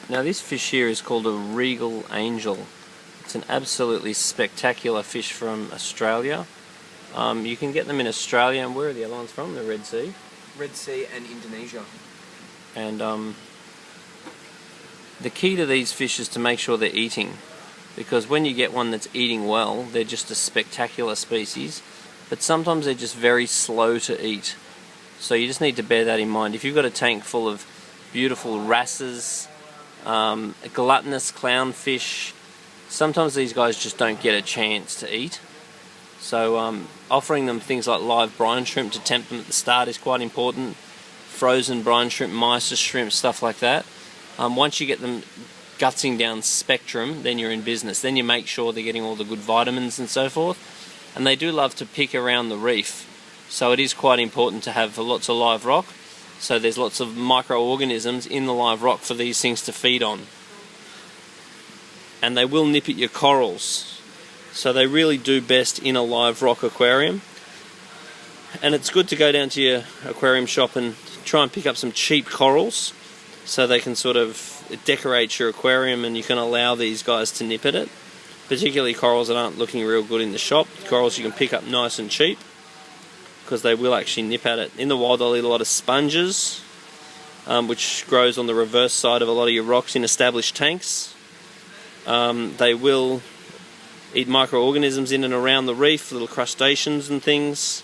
Now this fish here is called a Regal Angel. It's an absolutely spectacular fish from Australia. You can get them in Australia, and where are the other ones from? The Red Sea? Red Sea and Indonesia. And the key to these fish is to make sure they're eating, because when you get one that's eating well, they're just a spectacular species, but sometimes they're just very slow to eat. So you just need to bear that in mind. If you've got a tank full of beautiful wrasses, gluttonous clownfish, sometimes these guys just don't get a chance to eat. So offering them things like live brine shrimp to tempt them at the start is quite important. Frozen brine shrimp, mysis shrimp, stuff like that. Once you get them gutsing down spectrum, then you're in business. Then you make sure they're getting all the good vitamins and so forth. And they do love to pick around the reef. So it is quite important to have lots of live rock. So there's lots of microorganisms in the live rock for these things to feed on. And they will nip at your corals. So they really do best in a live rock aquarium. And it's good to go down to your aquarium shop and try and pick up some cheap corals, so they can sort of decorate your aquarium and you can allow these guys to nip at it. Particularly corals that aren't looking real good in the shop. Corals you can pick up nice and cheap, because they will actually nip at it. In the wild they'll eat a lot of sponges, which grows on the reverse side of a lot of your rocks in established tanks. They will eat microorganisms in and around the reef, little crustaceans and things.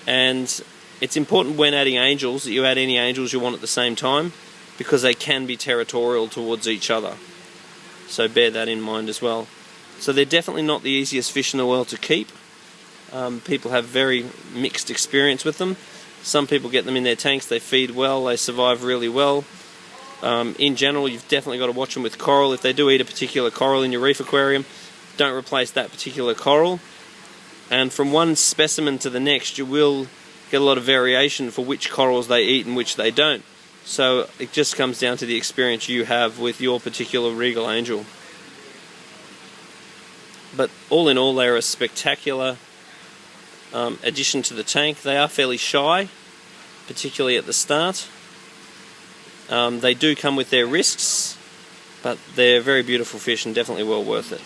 And it's important when adding angels that you add any angels you want at the same time, because they can be territorial towards each other. So bear that in mind as well. So they're definitely not the easiest fish in the world to keep. People have very mixed experience with them. Some people get them in their tanks, they feed well, they survive really well. In general, you've definitely got to watch them with coral. If they do eat a particular coral in your reef aquarium, don't replace that particular coral. And from one specimen to the next, you will get a lot of variation for which corals they eat and which they don't. So it just comes down to the experience you have with your particular Regal Angel. But all in all, they're a spectacular addition to the tank. They are fairly shy, particularly at the start. They do come with their risks, but they're very beautiful fish and definitely well worth it.